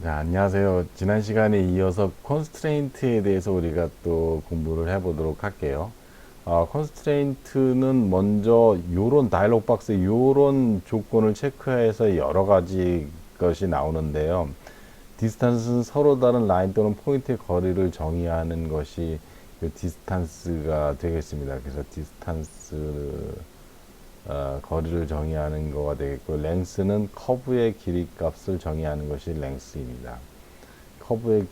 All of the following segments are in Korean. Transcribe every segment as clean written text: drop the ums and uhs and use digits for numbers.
네, 안녕하세요. 지난 시간에 이어서 컨스트레인트에 대해서 우리가 또 공부를 해보도록 할게요. 컨스트레인트는 먼저 요런 다이alog 박스에 요런 조건을 체크해서 여러 가지 것이 나오는데요. 디스탄스는 서로 다른 라인 또는 포인트의 거리를 정의하는 것이 그 디스탄스가 되겠습니다. 그래서 디스탄스 거리를 정의하는 거가 되겠고, 랭스는 커브의 길이 값을 정의하는 것이 랭스입니다.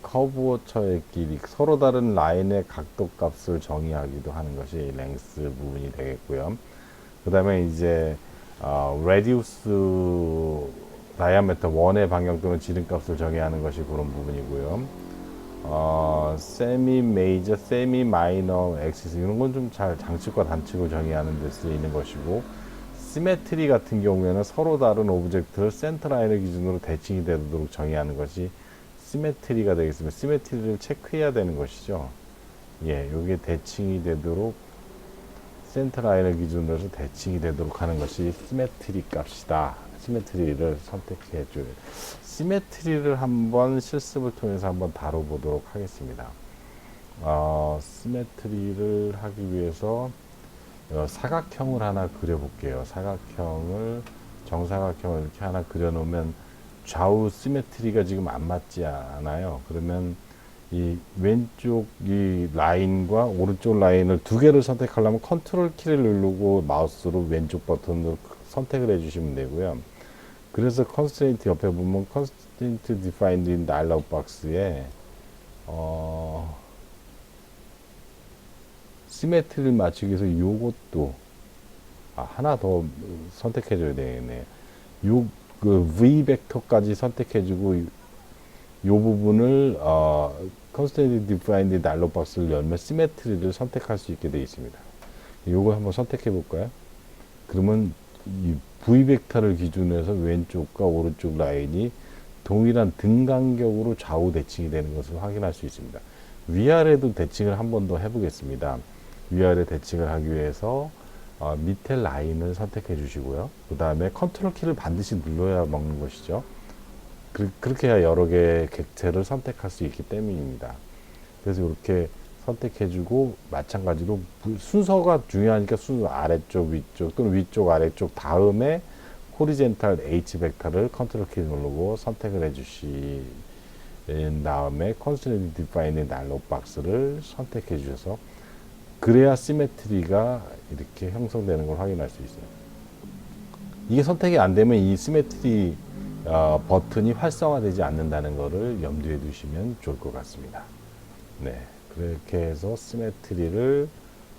커브처의 길이, 서로 다른 라인의 각도 값을 정의하기도 하는 것이 랭스 부분이 되겠고요. 그 다음에 이제 레디우스 다이아메터 원의 방향 또는 지름값을 정의하는 것이 그런 부분이고요. 세미 메이저, 세미 마이너 엑시스, 이런 건 좀 잘 장측과 단측을 정의하는 데 쓰이는 것이고, 시메트리 같은 경우에는 서로 다른 오브젝트를 센터 라인을 기준으로 대칭이 되도록 정의하는 것이 시메트리가 되겠습니다. 시메트리를 체크해야 되는 것이죠. 예, 이게 대칭이 되도록 센터 라인을 기준으로 해서 대칭이 되도록 하는 것이 시메트리 값이다. 시메트리를 선택해 줘요. 시메트리를 한번 실습을 통해서 한번 다뤄보도록 하겠습니다. 시메트리를 하기 위해서 사각형을 하나 그려볼게요. 정사각형을 이렇게 하나 그려놓으면 좌우 시메트리가 지금 안 맞지 않아요. 그러면 이 왼쪽 이 라인과 오른쪽 라인을 두 개를 선택하려면 컨트롤 키를 누르고 마우스로 왼쪽 버튼으로 선택을 해주시면 되고요. 그래서 컨스트레인트 옆에 보면 컨스트레인트 디파인드 인 다이alog 박스에 시메트리를 맞추기 위해서 요것도 하나 더 선택해 줘야 되겠네요. 그 V 벡터까지 선택해 주고 요 부분을 컨스트레인트 디파인드 다이alog 박스를 열면 시메트리를 선택할 수 있게 되어 있습니다. 요거 한번 선택해 볼까요? 그러면 이 V 벡터를 기준으로 해서 왼쪽과 오른쪽 라인이 동일한 등간격으로 좌우 대칭이 되는 것을 확인할 수 있습니다. 위아래도 대칭을 한 번 더 해보겠습니다. 위아래 대칭을 하기 위해서 밑에 라인을 선택해 주시고요. 그 다음에 컨트롤 키를 반드시 눌러야 먹는 것이죠. 그렇게 해야 여러 개의 객체를 선택할 수 있기 때문입니다. 그래서 이렇게 선택해주고, 마찬가지로 순서가 중요하니까 순서 아래쪽 위쪽 또는 위쪽 아래쪽 다음에 호리젠탈 H 벡터를 컨트롤 키 누르고 선택을 해주신 다음에 컨스트레인트 디파인드 다이alog 박스를 선택해 주셔서, 그래야 시메트리가 이렇게 형성되는 걸 확인할 수 있어요. 이게 선택이 안 되면 이 시메트리 버튼이 활성화되지 않는다는 것을 염두에 두시면 좋을 것 같습니다. 네, 그렇게 해서 시메트리를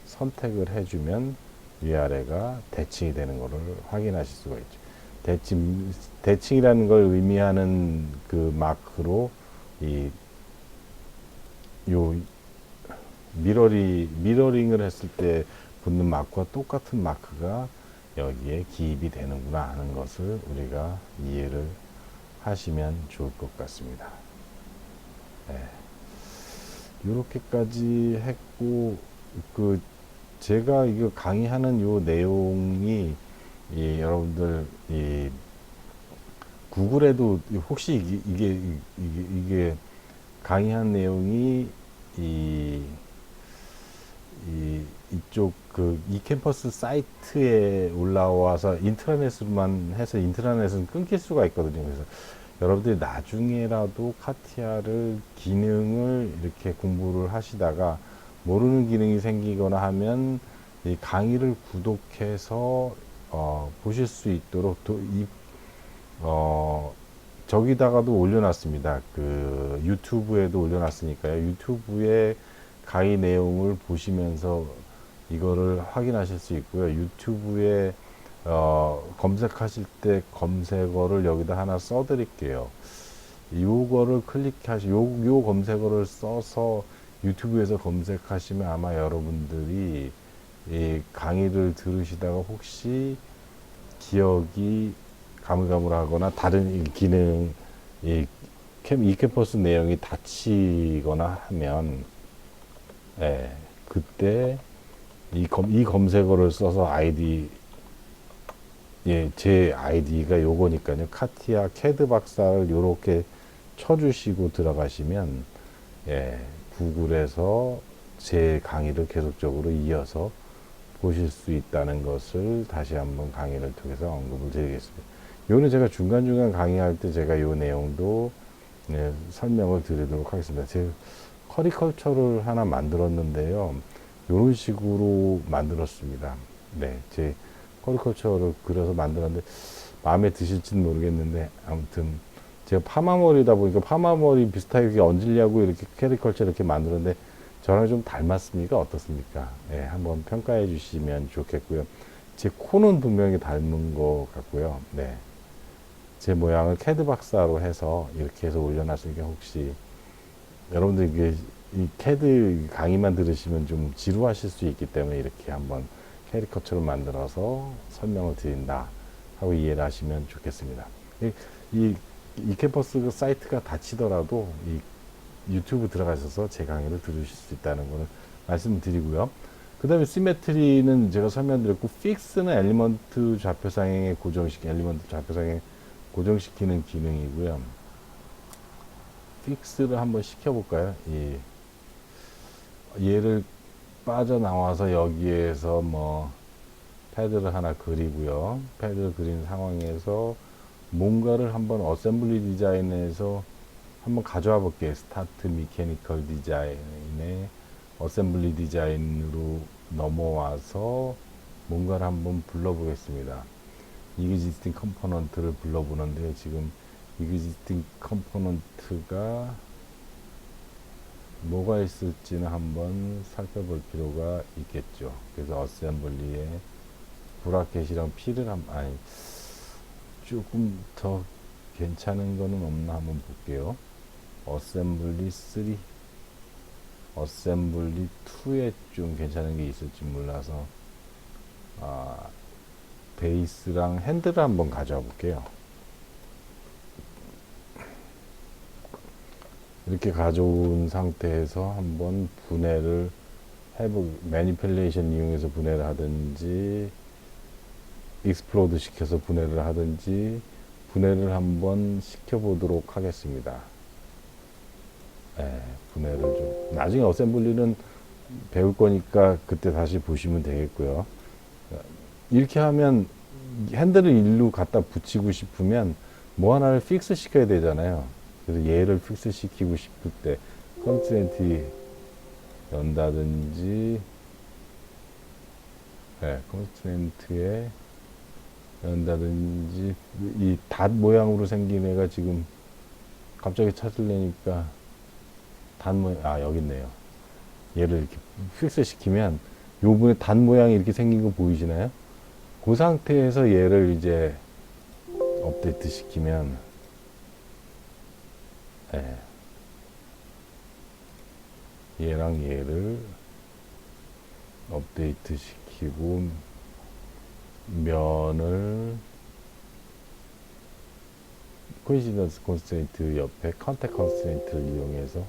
선택을 해주면 위아래가 대칭이 되는 것을 확인하실 수가 있죠. 대칭이라는 걸 의미하는 그 마크로 요 미러링을 했을 때 붙는 마크와 똑같은 마크가 여기에 기입이 되는구나 하는 것을 우리가 이해를 하시면 좋을 것 같습니다. 네. 이렇게까지 했고, 제가 이거 강의하는 요 내용이 여러분들 구글에도 혹시 이게 강의한 내용이 이쪽 이캠퍼스 사이트에 올라와서 인트라넷으로만 해서 인트라넷은 끊길 수가 있거든요. 그래서 여러분들이 나중에라도 카티아를 기능을 이렇게 공부를 하시다가 모르는 기능이 생기거나 하면 이 강의를 구독해서 보실 수 있도록 저기다가도 올려놨습니다. 그 유튜브에도 올려놨으니까요. 유튜브에 강의 내용을 보시면서 이거를 확인하실 수 있고요. 유튜브에 검색하실 때 검색어를 여기다 하나 써드릴게요. 요거를 요 검색어를 써서 유튜브에서 검색하시면 아마 여러분들이 이 강의를 들으시다가 혹시 기억이 가물가물하거나 다른 기능, 이캠퍼스 내용이 닫히거나 하면, 그때 이 검색어를 써서 제 아이디가 요거니까요. 카티아 캐드 박사를 요렇게 쳐주시고 들어가시면 예, 구글에서 제 강의를 계속적으로 이어서 보실 수 있다는 것을 다시 한번 강의를 통해서 언급을 드리겠습니다. 요거는 제가 중간중간 강의할 때 제가 요 내용도 네, 설명을 드리도록 하겠습니다. 제가 커리컬처를 하나 만들었는데요. 요런 식으로 만들었습니다. 네, 제 커리컬처를 그려서 만들었는데 마음에 드실지는 모르겠는데 아무튼 제가 파마머리다 보니까 파마머리 비슷하게 얹으려고 이렇게 캐리컬처 이렇게 만들었는데 저랑 좀 닮았습니까? 어떻습니까? 네, 한번 평가해 주시면 좋겠고요. 제 코는 분명히 닮은 것 같고요. 네. 제 모양을 캐드 박사로 해서 이렇게 해서 올려놨으니까 혹시 여러분들 이게 이 캐드 강의만 들으시면 좀 지루하실 수 있기 때문에 이렇게 한번 캐리커처를 만들어서 설명을 드린다 하고 이해를 하시면 좋겠습니다. 이 캠퍼스 사이트가 닫히더라도 이 유튜브 들어가셔서 제 강의를 들으실 수 있다는 것을 말씀드리고요. 그 다음에 시메트리는 제가 설명드렸고, 픽스는 엘리먼트 좌표상에 고정시키는 기능이고요. 픽스를 한번 시켜볼까요? 얘를 빠져나와서 여기에서 뭐 패드를 하나 그리고요. 패드를 그린 상황에서 뭔가를 한번 어셈블리 디자인에서 한번 가져와 볼게요. 스타트 미케니컬 디자인에 어셈블리 디자인으로 넘어와서 뭔가를 한번 불러보겠습니다. existing 컴포넌트를 불러보는데요. 지금 existing 컴포넌트가 뭐가 있을지는 한번 살펴볼 필요가 있겠죠. 그래서 어셈블리에 브라켓이랑 P를 조금 더 괜찮은 거는 없나 한번 볼게요. 어셈블리 3, 어셈블리 2에 좀 괜찮은 게 있을지 몰라서 베이스랑 핸들을 한번 가져와 볼게요. 이렇게 가져온 상태에서 한번 분해를 매니플레이션 이용해서 분해를 하든지 익스플로드 시켜서 분해를 하든지 분해를 한번 시켜보도록 하겠습니다. 네, 분해를 좀 나중에 어셈블리는 배울 거니까 그때 다시 보시면 되겠고요. 이렇게 하면 핸들을 일로 갖다 붙이고 싶으면 뭐 하나를 픽스 시켜야 되잖아요. 그래서 얘를 픽스 시키고 싶을 때 컨스트레인트 연다든지 컨스트레인트에 연다든지 이 닷 모양으로 생긴 애가 지금 갑자기 찾으려니까 닷 모양 여기 있네요. 얘를 이렇게 픽스 시키면 요 부분에 닷 모양이 이렇게 생긴 거 보이시나요? 그 상태에서 얘를 이제 업데이트 시키면 얘랑 얘를 업데이트 시키고 면을 코인시던스 컨스트레인트 옆에 컨택 컨스트레인트를 이용해서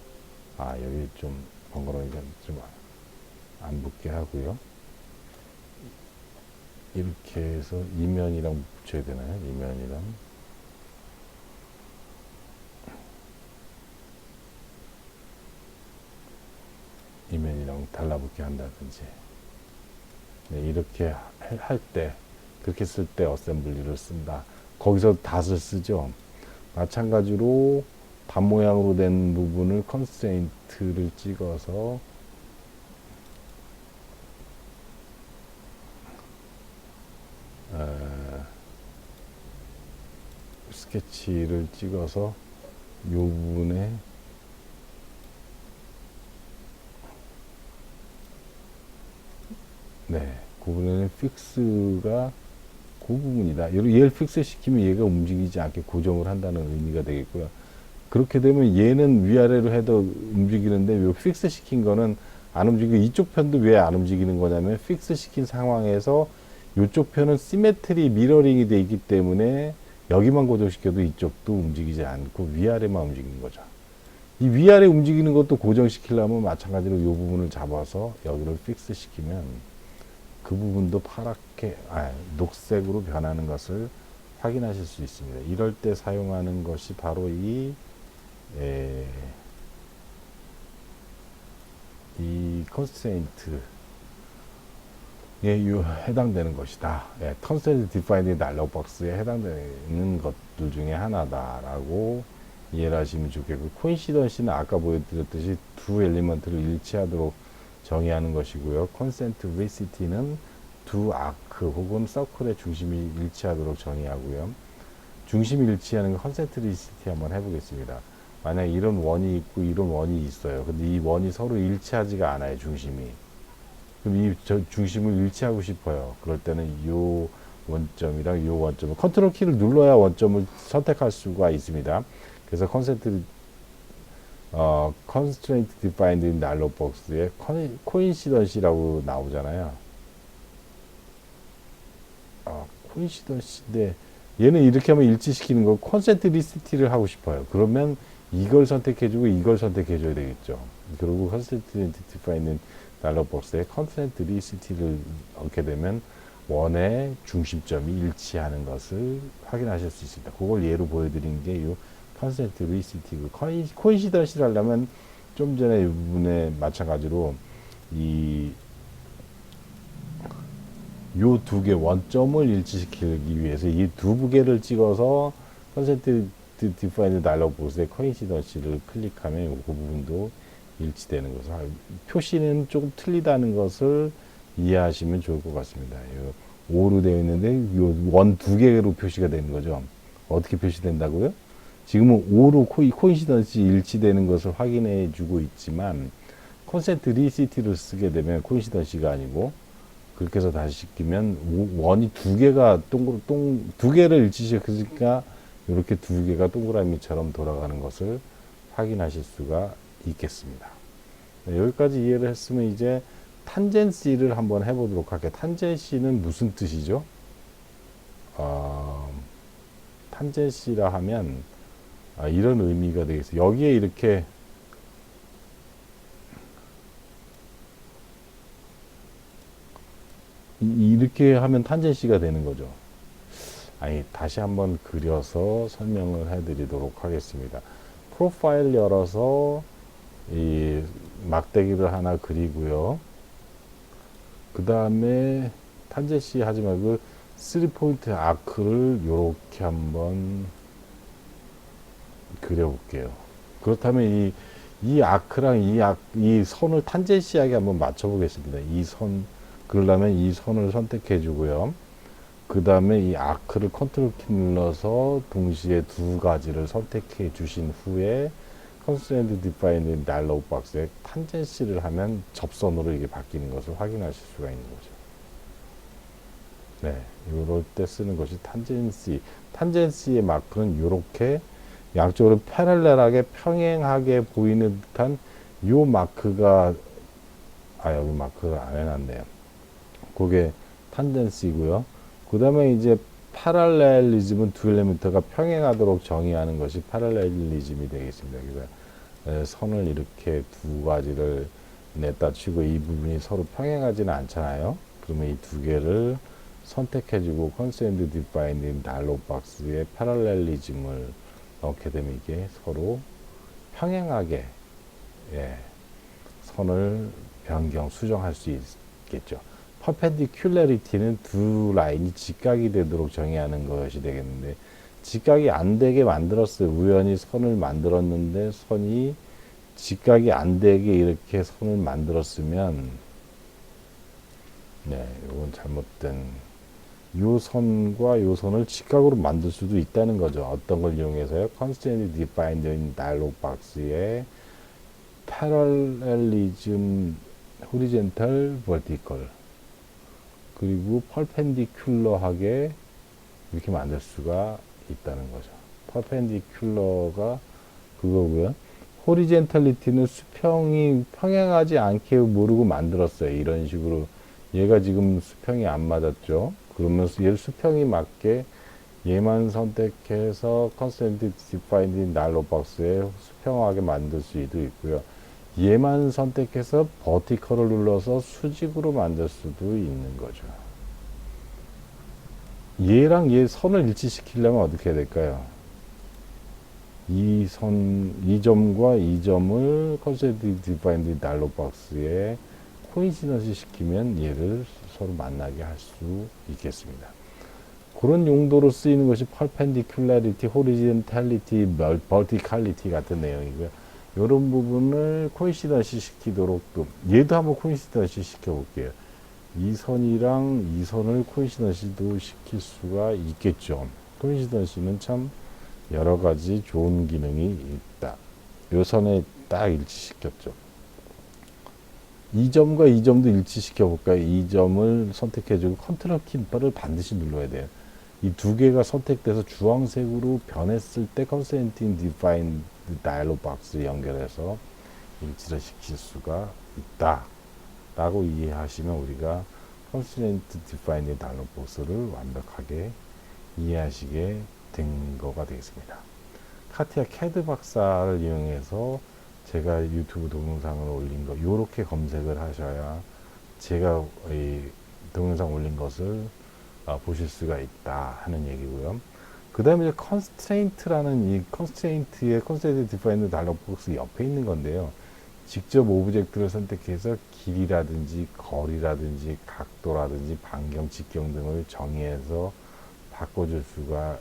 여기 좀 번거로우니까 좀 안 붙게 하고요. 이렇게 해서 이면이랑 붙여야 되나요? 이면이랑 달라붙게 한다든지 이렇게 할 때 그렇게 쓸 때 어셈블리를 쓴다. 거기서 닷을 쓰죠. 마찬가지로 닷 모양으로 된 부분을 컨스트레인트를 찍어서 스케치를 찍어서 이 부분에 그 부분에는 픽스가 그 부분이다. 얘를 픽스 시키면 얘가 움직이지 않게 고정을 한다는 의미가 되겠고요. 그렇게 되면 얘는 위아래로 해도 움직이는데 요 픽스 시킨 거는 안 움직이고 이쪽 편도 왜 안 움직이는 거냐면 픽스 시킨 상황에서 이쪽 편은 시메트리 미러링이 되어 있기 때문에 여기만 고정시켜도 이쪽도 움직이지 않고 위아래만 움직이는 거죠. 이 위아래 움직이는 것도 고정시키려면 마찬가지로 이 부분을 잡아서 여기를 픽스 시키면 그 부분도 파랗게 녹색으로 변하는 것을 확인하실 수 있습니다. 이럴 때 사용하는 것이 바로 이 에, 이 컨스트레인트에 해당되는 것이다. 예, 컨스트레인트 디파인드 다이얼로그 박스에 해당되는 것들 중에 하나다라고 이해를 하시면 좋겠고, 코인시던시는 아까 보여드렸듯이 두 엘리먼트를 일치하도록 정의하는 것이고요. 컨센트리시티는 두 아크 혹은 서클의 중심이 일치하도록 정의하고요. 중심이 일치하는 거 컨센트리시티 한번 해보겠습니다. 만약 이런 원이 있고 이런 원이 있어요. 근데 이 원이 서로 일치하지가 않아요. 중심이. 그럼 이 중심을 일치하고 싶어요. 그럴 때는 이 원점이랑 이 원점을 컨트롤 키를 눌러야 원점을 선택할 수가 있습니다. 그래서 constraint defined in dialog box에 coincidence라고 나오잖아요. coincidence인데 얘는 이렇게 하면 일치시키는 거 concentricity를 하고 싶어요. 그러면 이걸 선택해주고 이걸 선택해줘야 되겠죠. 그리고 constraint defined in dialog box에 concentricity를 얻게 되면 원의 중심점이 일치하는 것을 확인하실 수 있습니다. 그걸 예로 보여드린 게 이 컨센트리시티고, 코인시던시를 하려면 좀 전에 이 부분에 마찬가지로 요 두 개 원점을 일치시키기 위해서 이 두 개를 찍어서 컨센트 디파인드 다이얼로그 보스의 코인시던시를 클릭하면 그 부분도 일치되는 것을, 표시는 조금 틀리다는 것을 이해하시면 좋을 것 같습니다. 5로 되어 있는데 원 두 개로 표시가 되는 거죠. 어떻게 표시된다고요? 지금은 5로 코인시던시 일치되는 것을 확인해 주고 있지만 컨센트리시티를 쓰게 되면 코인시던시가 아니고, 그렇게 해서 다시 시키면 원이 두 개가 두 개를 일치시키니까 이렇게 두 개가 동그라미처럼 돌아가는 것을 확인하실 수가 있겠습니다. 네, 여기까지 이해를 했으면 이제 탄젠시를 한번 해보도록 할게요. 탄젠시는 무슨 뜻이죠? 탄젠시라 하면 이런 의미가 되겠어요. 여기에 이렇게 하면 탄젠시가 되는 거죠. 다시 한번 그려서 설명을 해드리도록 하겠습니다. 프로파일 열어서 이 막대기를 하나 그리고요. 그 다음에 탄젠시 하지 말고 3포인트 아크를 이렇게 한번 그려볼게요. 그렇다면 이 아크랑 이 선을 탄젠시하게 한번 맞춰보겠습니다. 그러려면 이 선을 선택해 주고요. 그 다음에 이 아크를 컨트롤 키 눌러서 동시에 두 가지를 선택해 주신 후에 컨스트레인트 디파인드 다이얼로그 박스에 탄젠시를 하면 접선으로 이게 바뀌는 것을 확인하실 수가 있는 거죠. 네, 이럴 때 쓰는 것이 탄젠시. 탄젠시의 마크는 이렇게 양쪽으로 패럴렐하게 평행하게 보이는 듯한 요 마크가, 여기 마크를 안 해놨네요. 그게 탄젠시고요. 그 다음에 이제 패럴렐리즘은 두 엘리먼트가 평행하도록 정의하는 것이 패럴렐리즘이 되겠습니다. 그래서 선을 이렇게 두 가지를 냈다 치고 이 부분이 서로 평행하지는 않잖아요. 그러면 이 두 개를 선택해주고 컨스트레인트 디파인드 다이얼로그 박스에 패럴렐리즘을 넣게 되면 이게 서로 평행하게 선을 수정할 수 있겠죠. 퍼펜디큘러리티는 두 라인이 직각이 되도록 정의하는 것이 되겠는데, 직각이 안 되게 만들었어요. 우연히 선을 만들었는데 선이 직각이 안 되게 이렇게 선을 만들었으면, 이건 잘못된, 요 선과 요 선을 직각으로 만들 수도 있다는 거죠. 어떤 걸 이용해서요? Constraint Defined in Dialog Box에 Parallelism Horizontal Vertical 그리고 perpendicular하게 이렇게 만들 수가 있다는 거죠. perpendicular가 그거고요. horizontal리티는 수평이 평행하지 않게 모르고 만들었어요. 이런 식으로. 얘가 지금 수평이 안 맞았죠. 그러면서 얘를 수평이 맞게 얘만 선택해서 constraint defined in dialog box에 수평하게 만들 수도 있고요. 얘만 선택해서 버티컬을 눌러서 수직으로 만들 수도 있는 거죠. 얘랑 얘 선을 일치시키려면 어떻게 해야 될까요? 이 점과 이 점을 컨스트레인트 디파인드 다이alog 박스에 코인시던시 시키면 얘를 서로 만나게 할 수 있겠습니다. 그런 용도로 쓰이는 것이 perpendicularity, horizontality, verticality 같은 내용이고요. 이런 부분을 코인시던시 시키도록 또 얘도 한번 코인시던시 시켜볼게요. 이 선이랑 이 선을 코인시던시도 시킬 수가 있겠죠. 코인시던시는 참 여러 가지 좋은 기능이 있다. 요 선에 딱 일치시켰죠. 이 점과 이 점도 일치시켜 볼까요? 이 점을 선택해주고 컨트롤 키를 반드시 눌러야 돼요. 이 두 개가 선택돼서 주황색으로 변했을 때 Constraint Defined Dialog Box를 연결해서 일치를 시킬 수가 있다 라고 이해하시면 우리가 Constraint Defined Dialog Box를 완벽하게 이해하시게 된 거가 되겠습니다. 카티아 캐드 박사를 이용해서 제가 유튜브 동영상을 올린 거 요렇게 검색을 하셔야 제가 이 동영상 올린 것을 보실 수가 있다 하는 얘기고요. 그 다음에 constraint라는 이 constraint의 constraint defined dialog box 옆에 있는 건데요. 직접 오브젝트를 선택해서 길이라든지 거리라든지 각도라든지 반경, 직경 등을 정의해서 바꿔줄 수가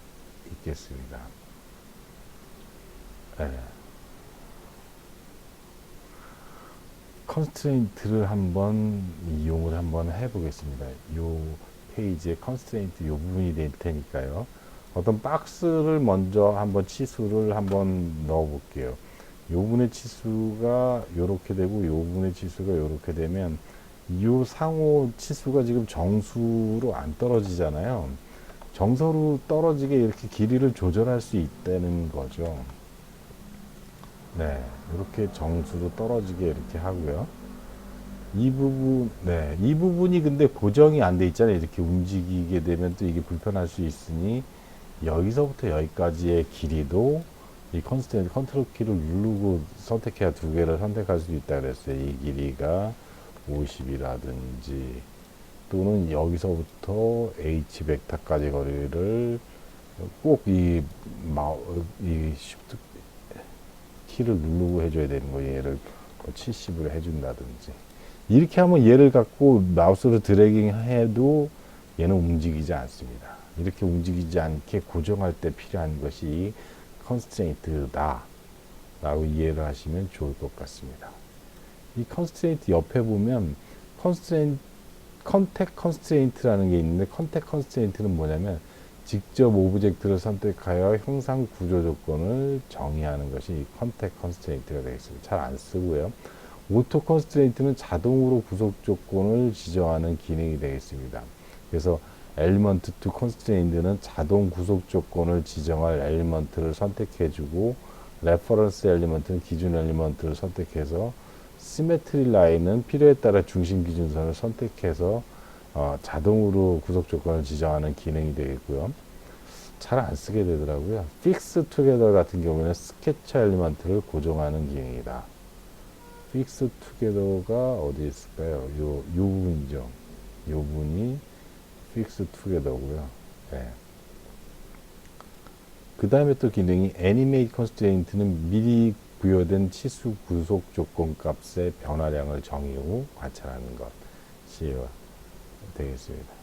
있겠습니다. 네. 컨스트레인트를 한번 이용을 한번 해보겠습니다. 요 페이지에 컨스트레인트 요 부분이 될 테니까요. 어떤 박스를 먼저 한번 치수를 한번 넣어 볼게요. 요 부분의 치수가 요렇게 되고 요 부분의 치수가 요렇게 되면 요 상호 치수가 지금 정수로 안 떨어지잖아요. 정서로 떨어지게 이렇게 길이를 조절할 수 있다는 거죠. 네, 이렇게 정수로 떨어지게 이렇게 하고요. 이 부분, 네, 이 부분이 근데 고정이 안 돼 있잖아요. 이렇게 움직이게 되면 또 이게 불편할 수 있으니 여기서부터 여기까지의 길이도 이 컨스트레인트 컨트롤 키를 누르고 선택해야 두 개를 선택할 수 있다 그랬어요. 이 길이가 50이라든지 또는 여기서부터 H 벡터까지 거리를 꼭 이 쉬프트 키를 누르고 해줘야 되는 거 얘를 70으로 해준다든지 이렇게 하면 얘를 갖고 마우스로 드래깅 해도 얘는 움직이지 않습니다. 이렇게 움직이지 않게 고정할 때 필요한 것이 컨스트레인트다 라고 이해를 하시면 좋을 것 같습니다. 이 컨스트레인트 옆에 보면 컨택 컨스트레인트라는 게 있는데 컨택 컨스트레인트는 뭐냐면 직접 오브젝트를 선택하여 형상 구조 조건을 정의하는 것이 컨택 컨스트레인트가 되겠습니다. 잘 안 쓰고요. 오토 컨스트레인트는 자동으로 구속 조건을 지정하는 기능이 되겠습니다. 그래서 엘리먼트 투 컨스트레인트는 자동 구속 조건을 지정할 엘리먼트를 선택해주고 레퍼런스 엘리먼트는 기준 엘리먼트를 선택해서 시메트리 라인은 필요에 따라 중심 기준선을 선택해서 자동으로 구속 조건을 지정하는 기능이 되겠고요. 잘 안 쓰게 되더라고요. Fix Together 같은 경우에는 스케치 엘리먼트를 고정하는 기능이다. Fix Together가 어디 있을까요? 요 부분이죠. 요 부분이 Fix Together고요. 네. 그 다음에 또 기능이 Animate Constraint는 미리 부여된 치수 구속 조건 값의 변화량을 정의 후 관찰하는 것이 되겠습니다.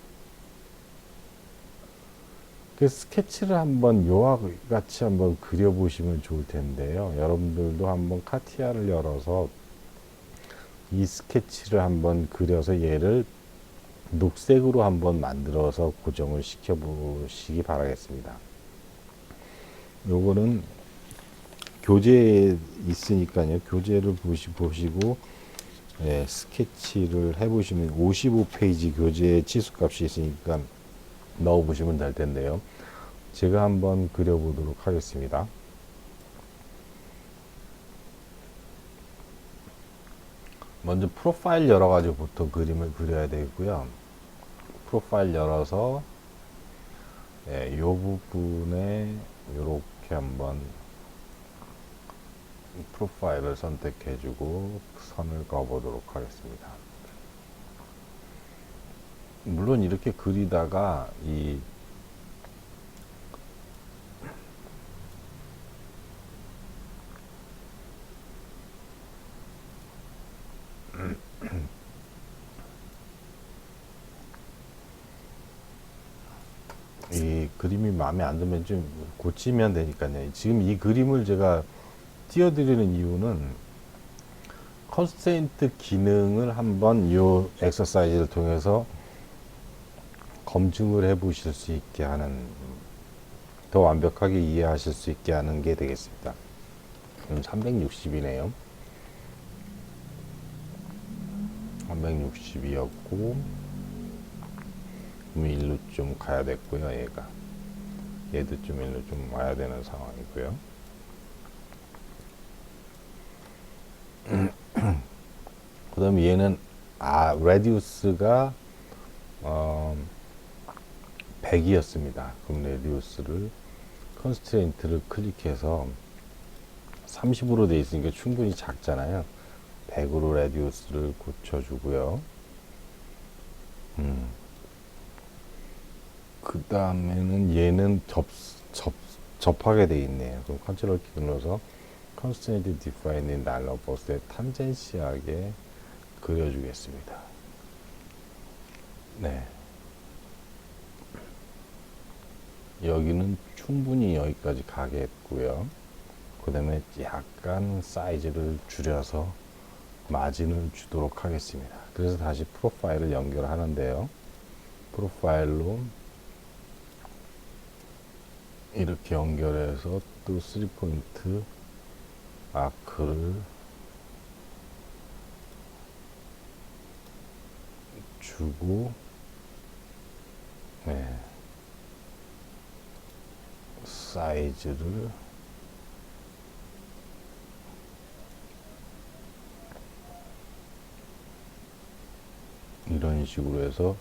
그 스케치를 한번 요와 같이 한번 그려보시면 좋을 텐데요. 여러분들도 한번 카티아를 열어서 이 스케치를 한번 그려서 얘를 녹색으로 한번 만들어서 고정을 시켜 보시기 바라겠습니다. 요거는 교재에 있으니까요. 교재를 보시고 예, 스케치를 해보시면 55페이지 교재에 치수값이 있으니까 넣어보시면 될 텐데요. 제가 한번 그려보도록 하겠습니다. 먼저 프로파일 열어가지고 보통 그림을 그려야 되고요. 프로파일 열어서 이 부분에 이렇게 한번 프로파일을 선택해주고 선을 그어보도록 하겠습니다. 물론 이렇게 그리다가 그림이 마음에 안 들면 좀 고치면 되니까요. 지금 이 그림을 제가 띄워드리는 이유는 컨스트레인트 기능을 한번 이 엑서사이즈를 통해서 검증을 해 보실 수 있게 하는, 더 완벽하게 이해하실 수 있게 하는 게 되겠습니다. 360이네요. 360이었고, 일로 좀 가야 됐고요. 얘도 좀 일로 좀 와야 되는 상황이고요. 그 다음에 얘는 레디우스가 100이었습니다. 그럼 레디우스를 컨스트레인트를 클릭해서 30으로 돼 있으니까 충분히 작잖아요. 100으로 레디우스를 고쳐주고요. 그 다음에는 얘는 접하게 돼 있네요. 그럼 컨트롤 키 눌러서 컨스트레인트 디파인인 날러 버스에 탄젠시하게 그려주겠습니다. 네. 여기는 충분히 여기까지 가겠고요. 그 다음에 약간 사이즈를 줄여서 마진을 주도록 하겠습니다. 그래서 다시 프로파일을 연결하는데요. 프로파일로 이렇게 연결해서 또 3포인트 아크를 주고, 네. 사이즈를 이런 식으로 해서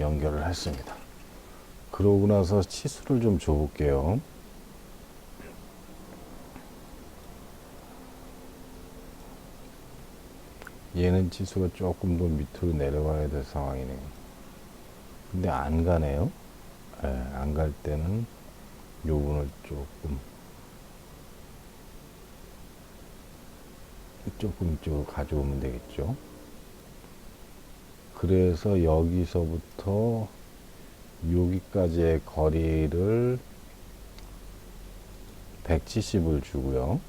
연결을 했습니다. 그러고 나서 치수를 좀 줘볼게요. 얘는 치수가 조금 더 밑으로 내려가야 될 상황이네요. 근데 안 가네요. 네, 안 갈 때는 요 부분을 조금 이쪽으로 가져오면 되겠죠. 그래서 여기서부터 여기까지의 거리를 170을 주고요.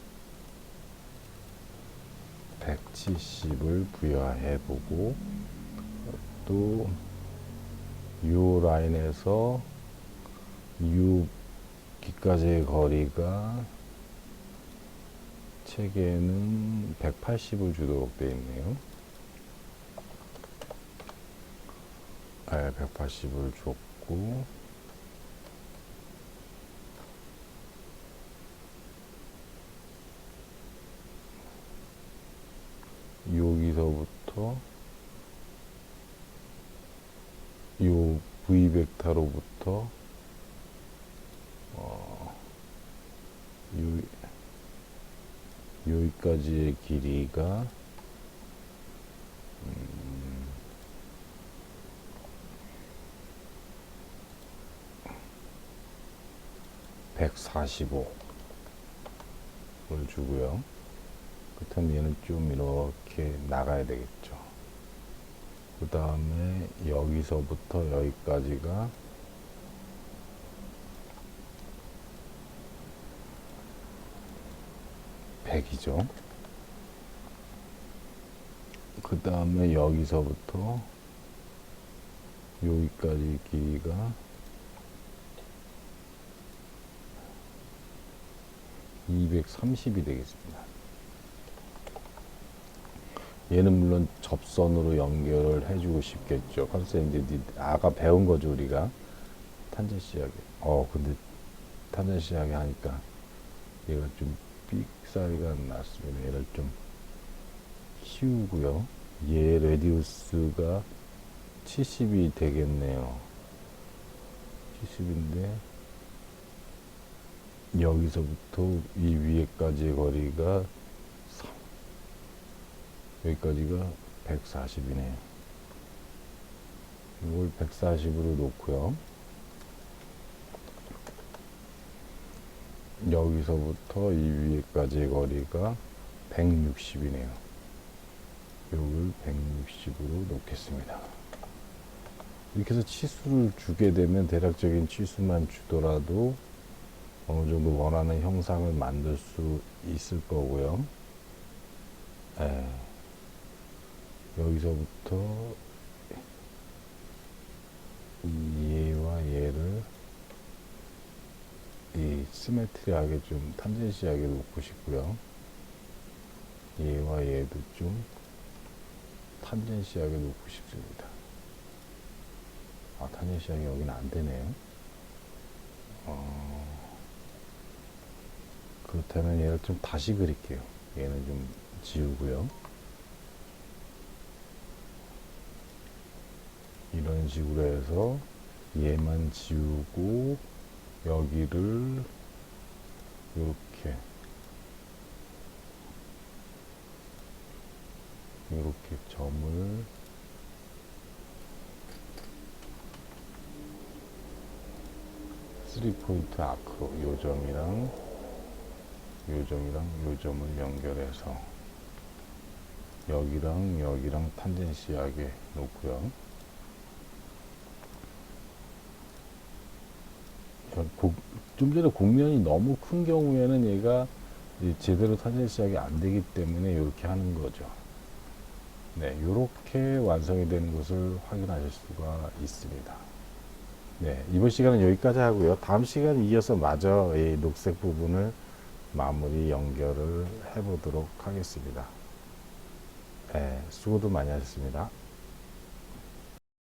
170을 부여해 보고, 또 요 라인에서 여기까지의 거리가 책에는 180을 주도록 되어 있네요. 네, 180을 줬고, 여기서부터 요 V 벡터로부터 여기까지의 길이가 145를 주고요. 그렇다면 얘는 좀 이렇게 나가야 되겠죠. 그 다음에 여기서부터 여기까지가 100이죠. 그 다음에 여기서부터 여기까지 길이가 230이 되겠습니다. 얘는 물론 접선으로 연결을 해주고 싶겠죠. 컨센트 아까 배운 거죠, 우리가. 탄젠시하게. 근데 탄젠시하게 하니까 얘가 좀 삑사리가 났습니다. 얘를 좀 키우고요. 얘 레디우스가 70이 되겠네요. 70인데 여기서부터 이 위에까지의 거리가 여기까지가 140이네요. 이걸 140으로 놓고요. 여기서부터 이 위에까지의 거리가 160이네요. 이걸 160으로 놓겠습니다. 이렇게 해서 치수를 주게 되면 대략적인 치수만 주더라도 어느 정도 원하는 형상을 만들 수 있을 거고요. 예, 여기서부터 얘와 얘를 이 시메트리하게 좀 탄젠시하게 놓고 싶고요. 얘와 얘도 좀 탄젠시하게 놓고 싶습니다. 아, 탄젠시하게 여기는 안 되네요. 그렇다면 얘를 좀 다시 그릴게요. 얘는 좀 지우고요. 이런 식으로 해서 얘만 지우고 여기를 이렇게 점을 3포인트 아크로 요 점이랑 요 점이랑 요 점을 연결해서 여기랑 탄젠시하게 놓고요. 좀 전에 곡면이 너무 큰 경우에는 얘가 제대로 탄젠시하게 안 되기 때문에 이렇게 하는 거죠. 네, 이렇게 완성이 되는 것을 확인하실 수가 있습니다. 네, 이번 시간은 여기까지 하고요. 다음 시간 이어서 마저 이 녹색 부분을 마무리 연결을 해보도록 하겠습니다. 네, 수고도 많이 하셨습니다.